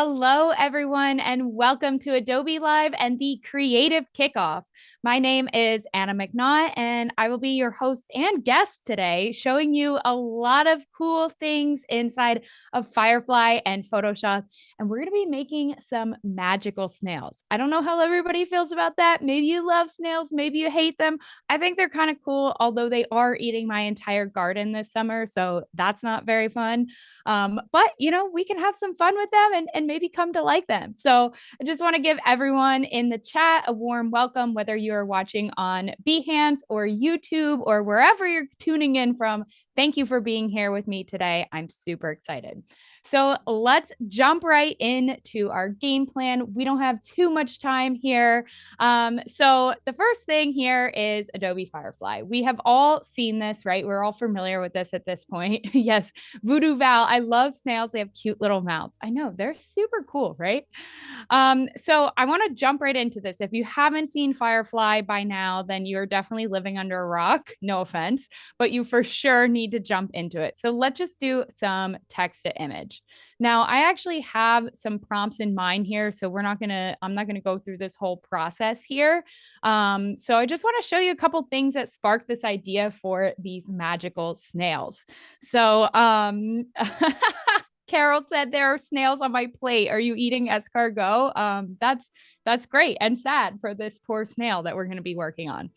Hello, everyone, and welcome to Adobe Live and the Creative Kickoff. My name is Anna McNaught, and I will be your host and guest today, showing you a lot of cool things inside of Firefly and Photoshop. And we're going to be making some magical snails. I don't know how everybody feels about that. Maybe you love snails, maybe you hate them. I think they're kind of cool, although they are eating my entire garden this summer, so that's not very fun. But we can have some fun with them and maybe come to like them. So I just want to give everyone in the chat a warm welcome, whether you are watching on Behance or YouTube or wherever you're tuning in from. Thank you for being here with me today. I'm super excited. So let's jump right into our game plan. We don't have too much time here. So the first thing here is Adobe Firefly. We have all seen this, right? We're all familiar with this at this point. Yes, Voodoo Val. I love snails. They have cute little mouths. I know they're super cool, right? So I want to jump right into this. If you haven't seen Firefly by now, then you're definitely living under a rock. No offense, but you for sure need to jump into it. So let's just do some text to image. Now, I actually have some prompts in mind here, so I'm not gonna go through this whole process here. So I just want to show you a couple things that sparked this idea for these magical snails. So Carol said there are snails on my plate. Are you eating escargot? That's great and sad for this poor snail that we're going to be working on.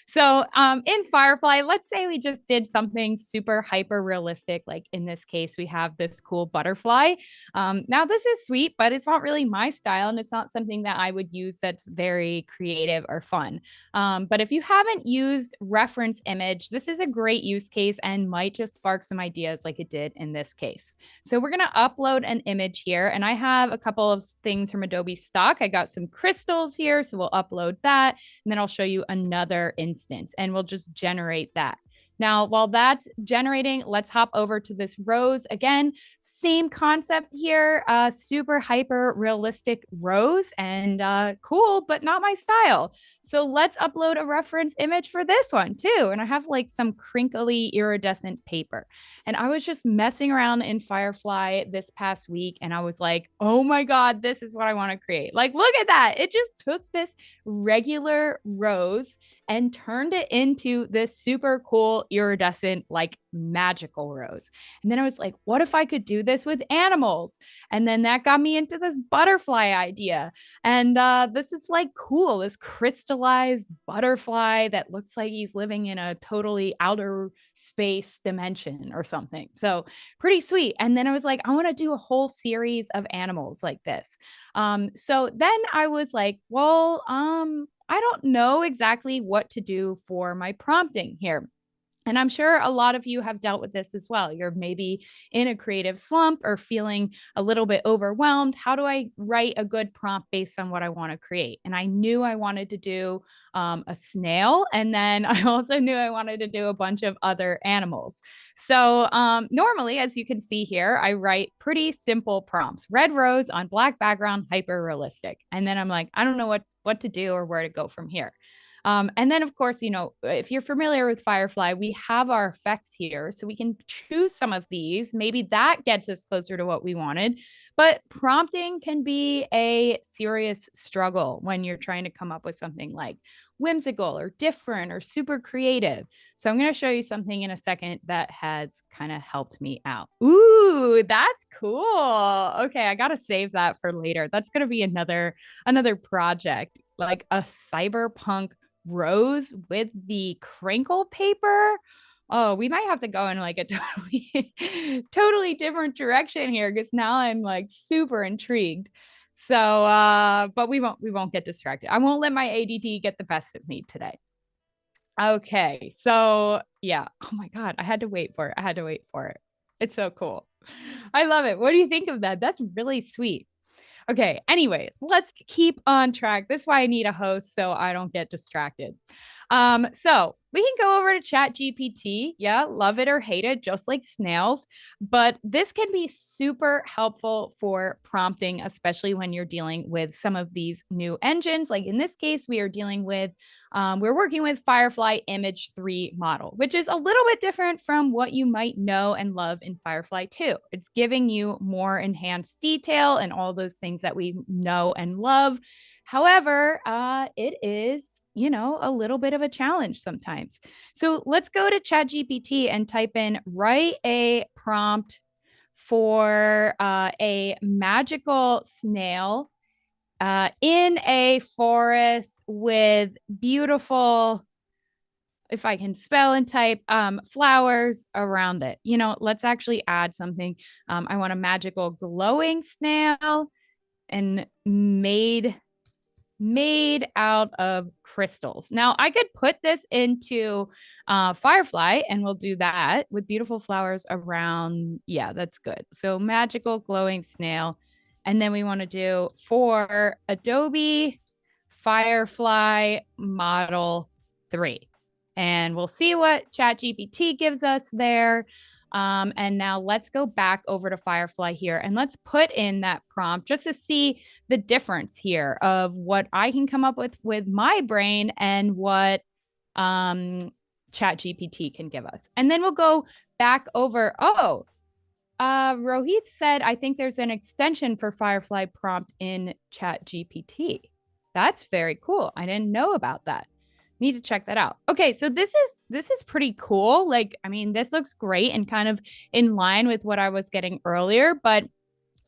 So in Firefly, let's say we just did something super hyper realistic. Like in this case, we have this cool butterfly. Now this is sweet, but it's not really my style, and it's not something that I would use that's very creative or fun. But if you haven't used reference image, this is a great use case and might just spark some ideas like it did in this case. So we're going to upload an image here, and I have a couple of things from Adobe stock. I got some crystals here, so we'll upload that, and then I'll show you another instance, and we'll just generate that. Now, while that's generating, let's hop over to this rose. Again, same concept here, super hyper realistic rose, and cool, but not my style. So let's upload a reference image for this one too. And I have like some crinkly iridescent paper. And I was just messing around in Firefly this past week, and I was like, oh my God, this is what I want to create. Like, look at that. It just took this regular rose and turned it into this super cool iridescent, like magical rose. And then I was like, what if I could do this with animals? And then that got me into this butterfly idea. And this is like cool, this crystallized butterfly that looks like he's living in a totally outer space dimension or something. So pretty sweet. And then I was like, I want to do a whole series of animals like this. So then I was like, well, I don't know exactly what to do for my prompting here. And I'm sure a lot of you have dealt with this as well. You're maybe in a creative slump or feeling a little bit overwhelmed. How do I write a good prompt based on what I want to create? And I knew I wanted to do a snail. And then I also knew I wanted to do a bunch of other animals. So normally, as you can see here, I write pretty simple prompts: red rose on black background, hyper realistic. And then I'm like, I don't know what to do or where to go from here. And then, of course, if you're familiar with Firefly, we have our effects here. So we can choose some of these. Maybe that gets us closer to what we wanted. But prompting can be a serious struggle when you're trying to come up with something like whimsical or different or super creative. So I'm going to show you something in a second that has kind of helped me out. Ooh, that's cool. Okay, I got to save that for later. That's going to be another project, like a cyberpunk rose with the crinkle paper. Oh, we might have to go in like a totally different direction here, because now I'm like super intrigued. So but we won't get distracted. I won't let my ADD get the best of me today. Okay, so yeah. Oh my God, I had to wait for it. It's so cool. I love it. What do you think of that? That's really sweet. Okay, anyways, let's keep on track. This is why I need a host, so I don't get distracted. So we can go over to Chat GPT. Yeah, love it or hate it, just like snails. But this can be super helpful for prompting, especially when you're dealing with some of these new engines. Like in this case, we are dealing with, we're working with Firefly Image 3 model, which is a little bit different from what you might know and love in Firefly 2. It's giving you more enhanced detail and all those things that we know and love. However, it is, a little bit of a challenge sometimes. So let's go to ChatGPT and type in write a prompt for a magical snail in a forest with beautiful, if I can spell and type, flowers around it. Let's actually add something. I want a magical glowing snail and made out of crystals. Now I could put this into Firefly and we'll do that with beautiful flowers around. Yeah, that's good. So magical glowing snail. And then we want to do for Adobe Firefly Model 3. And we'll see what ChatGPT gives us there. And now let's go back over to Firefly here and let's put in that prompt just to see the difference here of what I can come up with my brain and what ChatGPT can give us. And then we'll go back over. Rohit said, I think there's an extension for Firefly prompt in ChatGPT. That's very cool. I didn't know about that. Need to check that out. Okay, so this is pretty cool. Like, I mean, this looks great and kind of in line with what I was getting earlier, but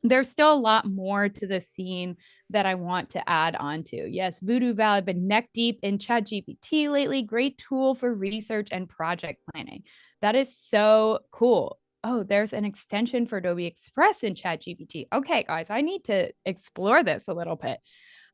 there's still a lot more to the scene that I want to add on to. Yes, Voodoo Valley, been neck deep in ChatGPT lately. Great tool for research and project planning. That is so cool. Oh, there's an extension for Adobe Express in ChatGPT. Okay, guys, I need to explore this a little bit.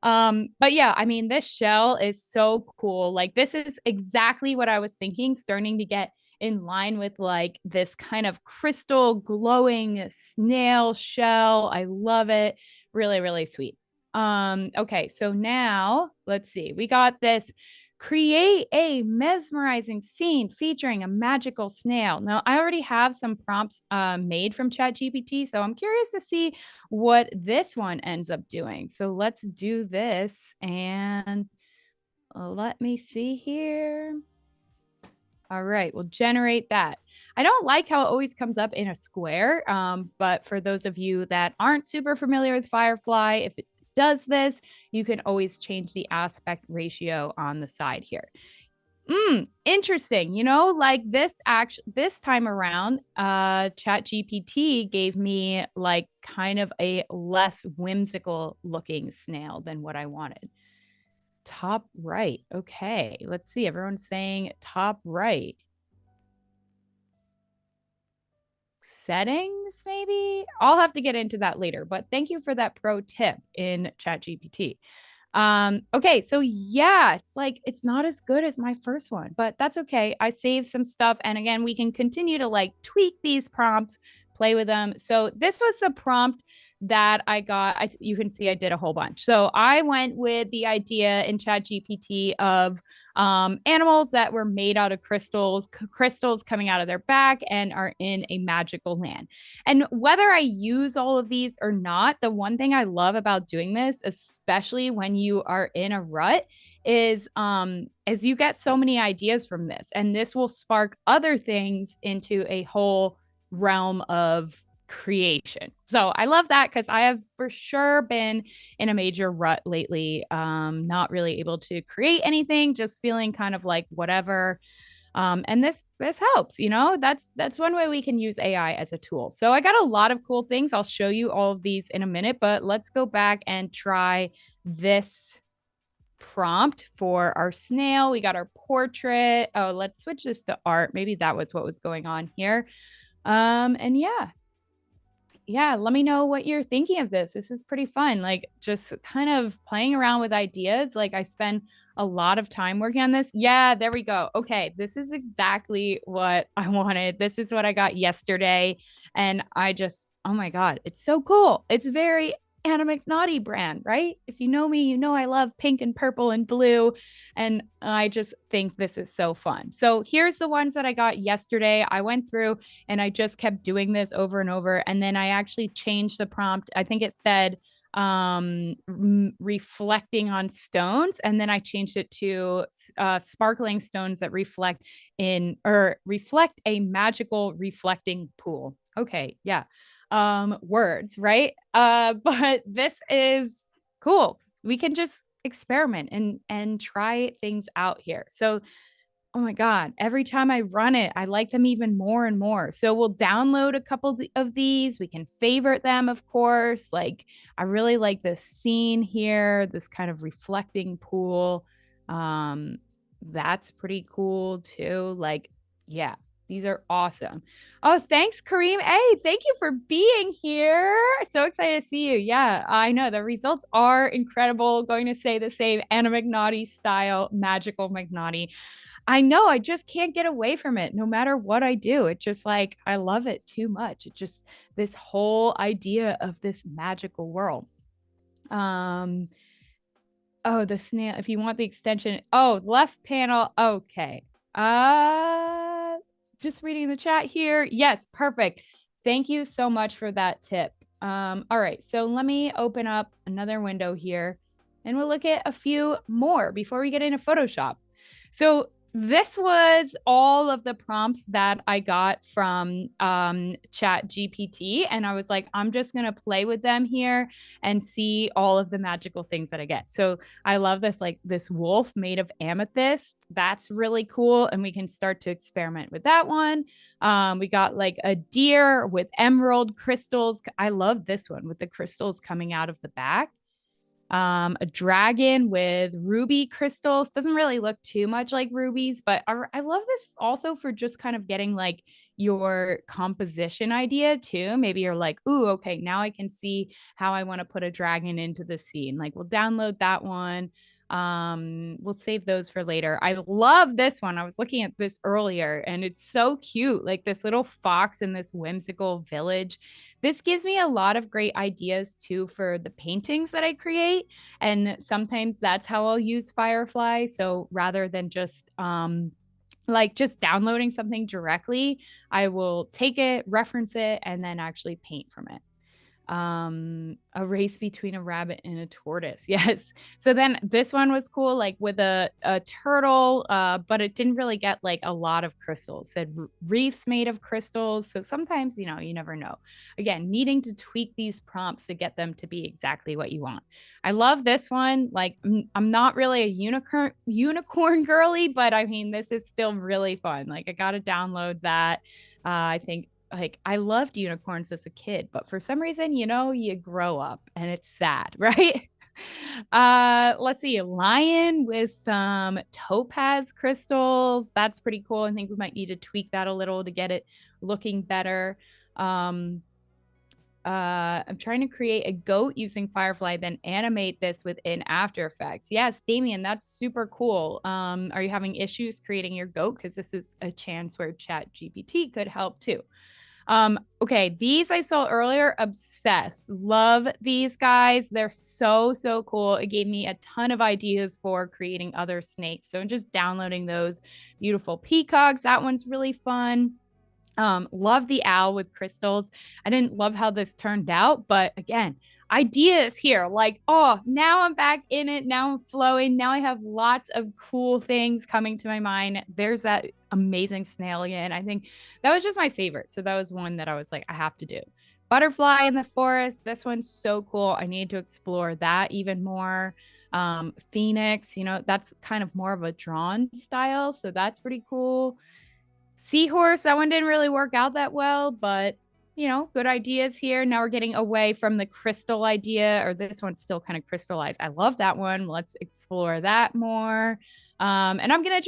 But yeah, I mean, this shell is so cool. Like, this is exactly what I was thinking, starting to get in line with like this kind of crystal glowing snail shell. I love it. Really, really sweet. Okay, so now let's see. We got this create a mesmerizing scene featuring a magical snail. Now, I already have some prompts made from ChatGPT, so I'm curious to see what this one ends up doing. So let's do this and let me see here. All right, we'll generate that. I don't like how it always comes up in a square, but for those of you that aren't super familiar with Firefly, if it does this, you can always change the aspect ratio on the side here. Interesting. Like this time around, Chat GPT gave me like kind of a less whimsical looking snail than what I wanted. Top right. Okay, let's see. Everyone's saying top right. Settings, maybe? I'll have to get into that later, but thank you for that pro tip in ChatGPT. Okay, so yeah, it's not as good as my first one, but that's okay. I saved some stuff, and again, we can continue to like tweak these prompts, play with them. So this was the prompt that I got. You can see I did a whole bunch. So I went with the idea in ChatGPT of animals that were made out of crystals coming out of their back and are in a magical land. And whether I use all of these or not, the one thing I love about doing this, especially when you are in a rut, is as you get so many ideas from this, and this will spark other things into a whole realm of creation. So I love that because I have for sure been in a major rut lately, not really able to create anything, just feeling kind of like whatever. And this helps, that's one way we can use AI as a tool. So I got a lot of cool things. I'll show you all of these in a minute, but let's go back and try this prompt for our snail. We got our portrait. Oh, let's switch this to art. Maybe that was what was going on here. And yeah, let me know what you're thinking of this. This is pretty fun. Like just kind of playing around with ideas. Like I spend a lot of time working on this. Yeah, there we go. Okay, this is exactly what I wanted. This is what I got yesterday. And I just, oh my God, it's so cool. It's very Anna McNaught brand, right? If you know me, you know I love pink and purple and blue. And I just think this is so fun. So here's the ones that I got yesterday. I went through and I just kept doing this over and over. And then I actually changed the prompt. I think it said reflecting on stones, and then I changed it to sparkling stones that reflect in or reflect a magical reflecting pool. Okay, yeah, words, right? But this is cool. We can just experiment and try things out here. So oh my God, every time I run it, I like them even more and more. So we'll download a couple of these. We can favorite them, of course. Like, I really like this scene here, this kind of reflecting pool. Um, that's pretty cool too. Like, yeah, these are awesome. Oh, thanks, Kareem. Hey, thank you for being here. So excited to see you. Yeah, I know the results are incredible. Going to say the same Anna McNaught style, magical McNaught. I know I just can't get away from it no matter what I do. It just like I love it too much. It just this whole idea of this magical world. Um oh, the snail, if you want the extension. Oh, left panel. Okay. Just reading the chat here. Yes, perfect. Thank you so much for that tip. All right. So let me open up another window here and we'll look at a few more before we get into Photoshop. So this was all of the prompts that I got from Chat GPT. And I was like, I'm just going to play with them here and see all of the magical things that I get. So I love this, like this wolf made of amethyst. That's really cool. And we can start to experiment with that one. We got like a deer with emerald crystals. I love this one with the crystals coming out of the back. A dragon with ruby crystals. Doesn't really look too much like rubies, but I love this also for just kind of getting like your composition idea too. Maybe you're like, ooh, okay, now I can see how I want to put a dragon into the scene. Like we'll download that one. We'll save those for later. I love this one. I was looking at this earlier and it's so cute, like this little fox in this whimsical village. This gives me a lot of great ideas too for the paintings that I create. And sometimes that's how I'll use Firefly. So rather than just like just downloading something directly, I will take it, reference it, and then actually paint from it. A race between a rabbit and a tortoise. Yes. So then this one was cool, like with a turtle, but it didn't really get like a lot of crystals. It said reefs made of crystals. So sometimes, you know, you never know. Again, needing to tweak these prompts to get them to be exactly what you want. I love this one. Like I'm not really a unicorn girly, but I mean this is still really fun. Like I got to download that. I think like I loved unicorns as a kid, but for some reason, you know, you grow up and it's sad, right? Let's see, a lion with some topaz crystals. That's pretty cool. I think we might need to tweak that a little to get it looking better. I'm trying to create a goat using Firefly, then animate this within After Effects. Yes, Damien, that's super cool. Are you having issues creating your goat? Because this is a chance where Chat GPT could help too. Okay, these I saw earlier, obsessed. Love these guys. They're so, so cool. It gave me a ton of ideas for creating other snakes. So just downloading those beautiful peacocks. That one's really fun. Love the owl with crystals. I didn't love how this turned out, but again, ideas here. Like, oh, now I'm back in it. Now I'm flowing. Now I have lots of cool things coming to my mind. There's that amazing snail again. I think that was just my favorite. So that was one that I was like, I have to do. Butterfly in the forest. This one's so cool. I need to explore that even more. Phoenix, you know, that's kind of more of a drawn style. So that's pretty cool. Seahorse, that one didn't really work out that well, but you know, good ideas here. Now we're getting away from the crystal idea, or this one's still kind of crystallized. I love that one. Let's explore that more. And I'm gonna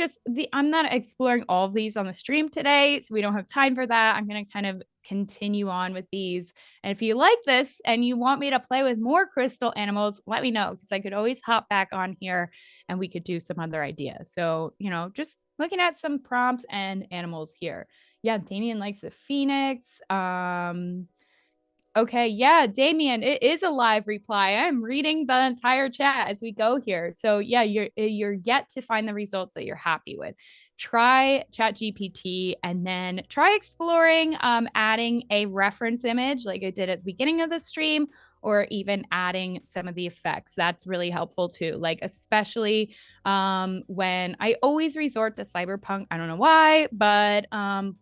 I'm not exploring all of these on the stream today, so we don't have time for that. I'm gonna kind of continue on with these. And if you like this and you want me to play with more crystal animals, let me know because I could always hop back on here and we could do some other ideas. So, you know, just looking at some prompts and animals here. Yeah, Damien likes the phoenix. Okay, yeah, Damien, it is a live reply. I'm reading the entire chat as we go here. So yeah, you're yet to find the results that you're happy with. Try Chat GPT and then try exploring adding a reference image like I did at the beginning of the stream, or even adding some of the effects. That's really helpful too. Like especially when I always resort to cyberpunk. I don't know why, but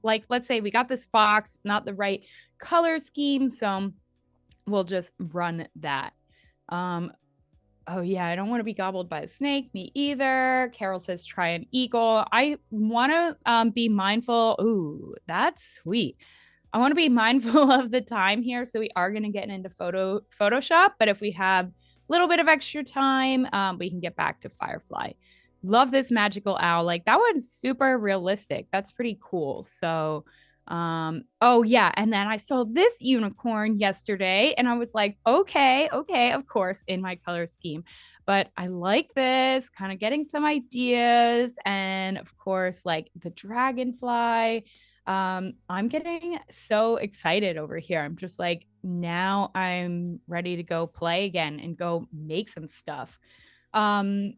like let's say we got this fox, it's not the right color scheme. So we'll just run that. Oh yeah, I don't want to be gobbled by a snake. Me either. Carol says try an eagle. I want to be mindful. Ooh, that's sweet. I want to be mindful of the time here. So we are going to get into Photoshop, but if we have a little bit of extra time, we can get back to Firefly. Love this magical owl. Like that one's super realistic. That's pretty cool. So oh yeah, and then I saw this unicorn yesterday and I was like, okay, of course, in my color scheme. But I like this, kind of getting some ideas, and of course, like the dragonfly. I'm getting so excited over here. I'm just like, now I'm ready to go play again and go make some stuff. Um,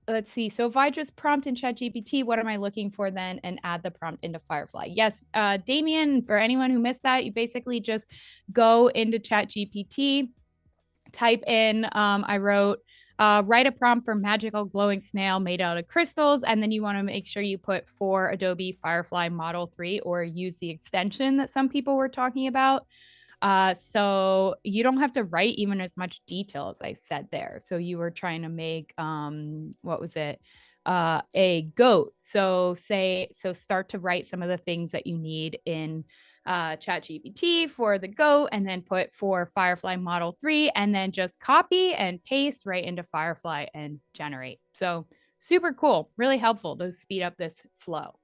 let's see. So if I just prompt in Chat GPT, what am I looking for then, and add the prompt into Firefly? Yes, Damien, for anyone who missed that, you basically just go into Chat GPT, type in, I wrote, write a prompt for magical glowing snail made out of crystals. And then you want to make sure you put for Adobe Firefly Model 3 or use the extension that some people were talking about. So you don't have to write even as much detail as I said there. So you were trying to make what was it? A goat. So start to write some of the things that you need in Chat GPT for the goat, and then put for Firefly Model 3, and then just copy and paste right into Firefly and generate. So super cool, really helpful to speed up this flow.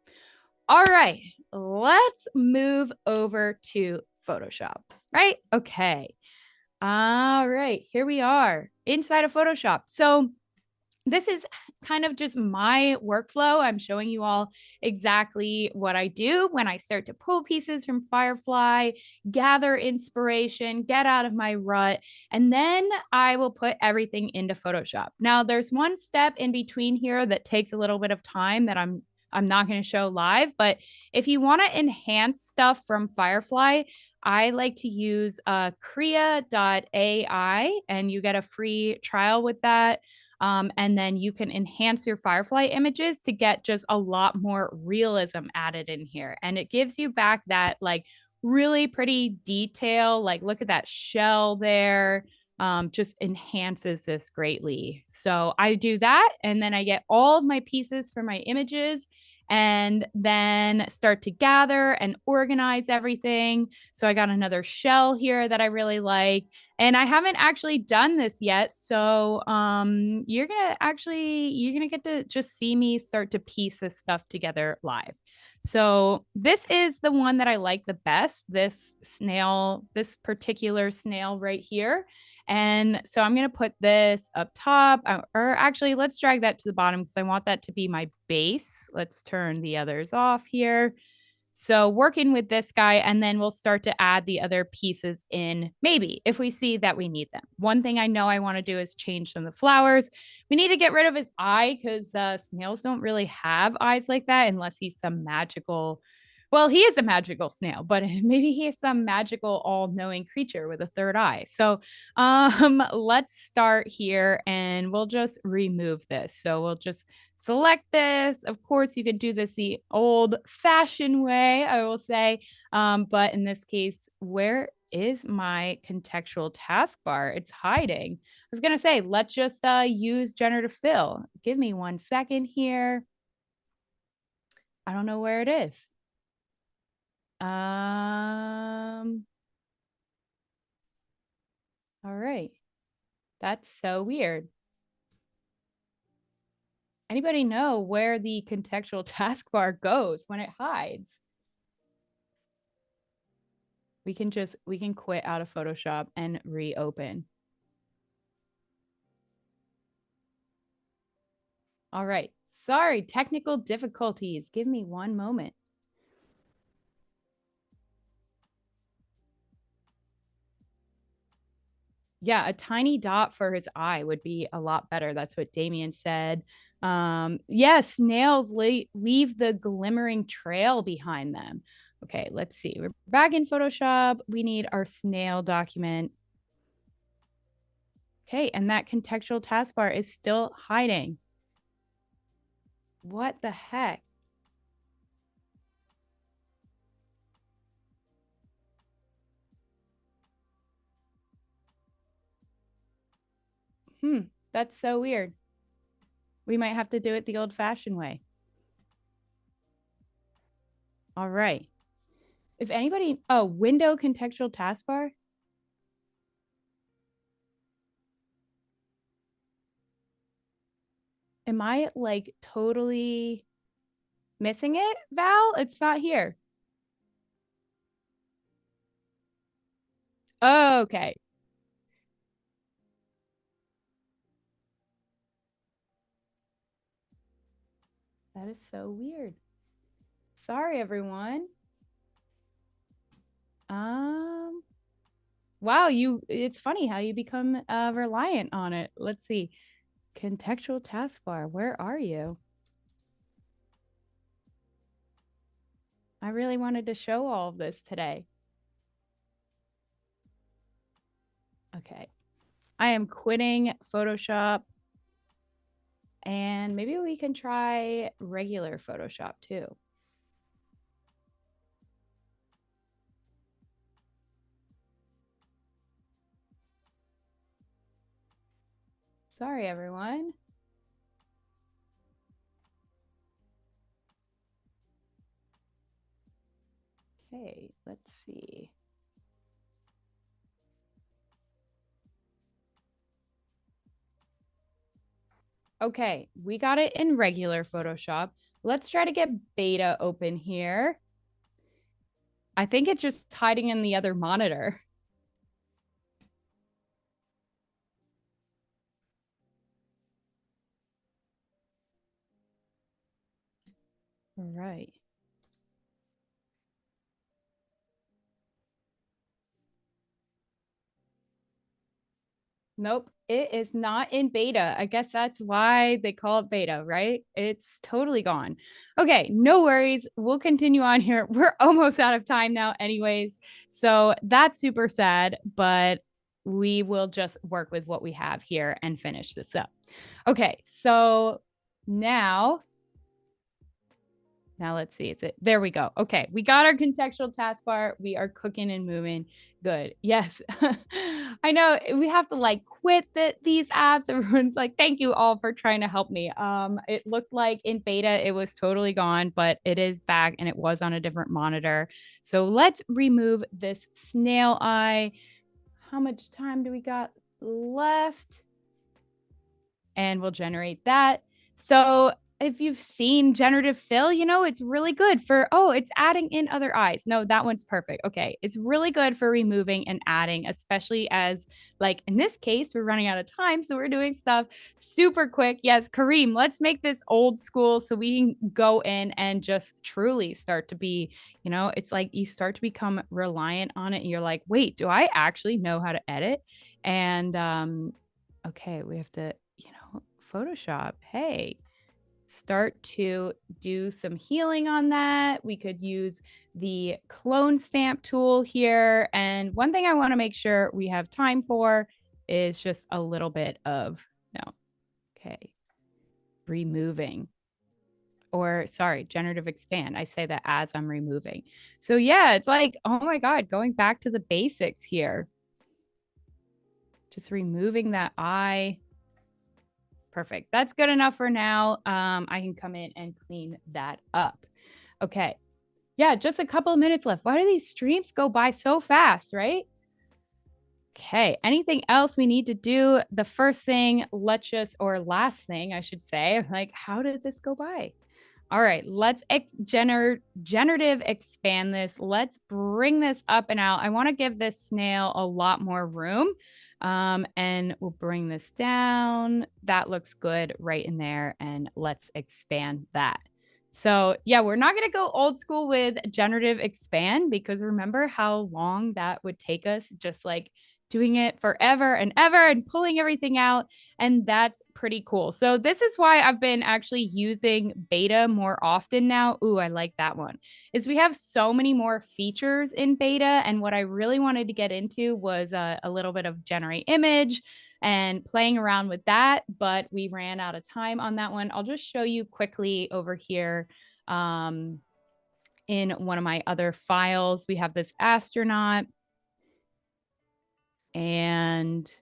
All right, let's move over to Photoshop, right? Okay. All right, here we are inside of Photoshop. So this is kind of just my workflow. I'm showing you all exactly what I do when I start to pull pieces from Firefly, gather inspiration, get out of my rut, and then I will put everything into Photoshop. Now, there's one step in between here that takes a little bit of time that I'm not going to show live, but if you want to enhance stuff from Firefly, I like to use Krea.ai, and you get a free trial with that. And then you can enhance your Firefly images to get just a lot more realism added in here. And it gives you back that like really pretty detail. Like, look at that shell there. Just enhances this greatly. So I do that, and then I get all of my pieces for my images, and then start to gather and organize everything. So I got another shell here that I really like. And I haven't actually done this yet. So you're gonna get to just see me start to piece this stuff together live. So this is the one that I like the best, this snail, this particular snail right here. And so I'm going to put this up top, or actually let's drag that to the bottom because I want that to be my base. Let's turn the others off here. So working with this guy, and then we'll start to add the other pieces in, maybe if we see that we need them. One thing I know I want to do is change some of the flowers. We need to get rid of his eye because snails don't really have eyes like that unless he's some magical. Well, he is a magical snail, but maybe he is some magical all-knowing creature with a third eye. So let's start here and we'll just remove this. So we'll just select this. Of course, you could do this the old-fashioned way, I will say. But in this case, where is my contextual taskbar? It's hiding. I was going to say, let's just use generative fill. Give me 1 second here. I don't know where it is. All right. That's so weird. Anybody know where the contextual taskbar goes when it hides? We can quit out of Photoshop and reopen. All right. Sorry, technical difficulties. Give me 1 moment. Yeah, a tiny dot for his eye would be a lot better. That's what Damien said. Yes, snails leave the glimmering trail behind them. Okay, let's see. We're back in Photoshop. We need our snail document. Okay, and that contextual taskbar is still hiding. What the heck? That's so weird. We might have to do it the old-fashioned way. All right. If anybody, oh, window contextual taskbar. Am I like totally missing it, Val? It's not here. Oh, okay. That is so weird. Sorry, everyone. Um, wow, it's funny how you become reliant on it. Let's see. Contextual taskbar, where are you? I really wanted to show all of this today. Okay. I am quitting Photoshop, and maybe we can try regular Photoshop too. Sorry, everyone. Okay, let's see. Okay, we got it in regular Photoshop. Let's try to get beta open here. I think it's just hiding in the other monitor. Right. Nope, it is not in beta. I guess that's why they call it beta, right? It's totally gone. Okay, no worries. We'll continue on here. We're almost out of time now, anyways. So that's super sad, but we will just work with what we have here and finish this up. Okay, so now let's see. Is it? There we go. Okay. We got our contextual taskbar. We are cooking and moving. Good. Yes. I know we have to like quit these apps. Everyone's like, thank you all for trying to help me. It looked like in beta it was totally gone, but it is back and it was on a different monitor. So let's remove this snail eye. How much time do we got left? And we'll generate that. So if you've seen generative fill, you know, it's really good for, oh, it's adding in other eyes. No, that one's perfect. Okay. It's really good for removing and adding, especially as like in this case, we're running out of time. So we're doing stuff super quick. Yes, Kareem, let's make this old school so we can go in and just truly start to be, you know, it's like you start to become reliant on it and you're like, wait, do I actually know how to edit? And okay, we have to, you know, Photoshop. Hey, start to do some healing on that. We could use the clone stamp tool here. And one thing I want to make sure we have time for is just a little bit of, no, okay, removing. Or sorry, generative expand. I say that as I'm removing. So yeah, it's like, oh my God, going back to the basics here. Just removing that eye. Perfect. That's good enough for now. I can come in and clean that up. Okay. Yeah, just a couple of minutes left. Why do these streams go by so fast, right? Okay. Anything else we need to do? The first thing, let's just, or last thing, I should say, like, how did this go by? All right, let's generative expand this. Let's bring this up and out. I want to give this snail a lot more room. And we'll bring this down. That looks good right in there. And let's expand that. So yeah, we're not going to go old school with generative expand because remember how long that would take us just like doing it forever and ever and pulling everything out. And that's pretty cool. So this is why I've been actually using beta more often now. Ooh, I like that one. Is we have so many more features in beta. And what I really wanted to get into was a little bit of generate image and playing around with that. But we ran out of time on that one. I'll just show you quickly over here. In one of my other files, we have this astronaut. And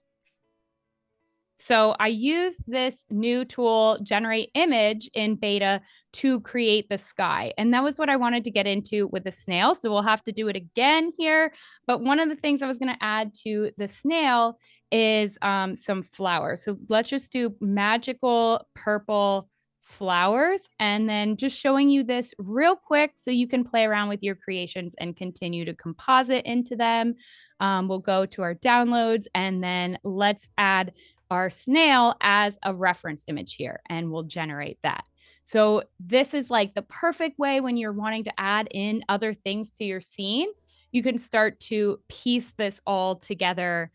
so I use this new tool, Generate Image, in beta to create the sky. And that was what I wanted to get into with the snail. So we'll have to do it again here. But one of the things I was going to add to the snail is some flowers. So let's just do magical purple flowers, and then just showing you this real quick so you can play around with your creations and continue to composite into them. We'll go to our downloads, and then let's add our snail as a reference image here, and we'll generate that. So this is like the perfect way when you're wanting to add in other things to your scene. You can start to piece this all together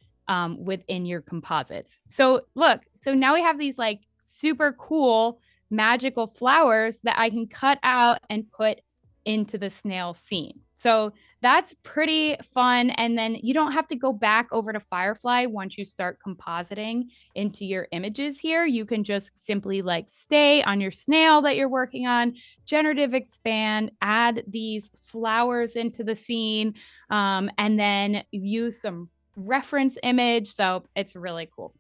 within your composites. So look, so now we have these like super cool magical flowers that I can cut out and put into the snail scene. So that's pretty fun. And then you don't have to go back over to Firefly once you start compositing into your images here. You can just simply like stay on your snail that you're working on, generative expand, add these flowers into the scene, and then use some reference image. So it's really cool.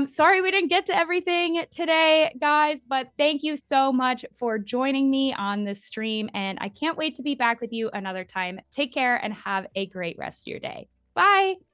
Sorry we didn't get to everything today, guys, but thank you so much for joining me on this stream. And I can't wait to be back with you another time. Take care and have a great rest of your day. Bye.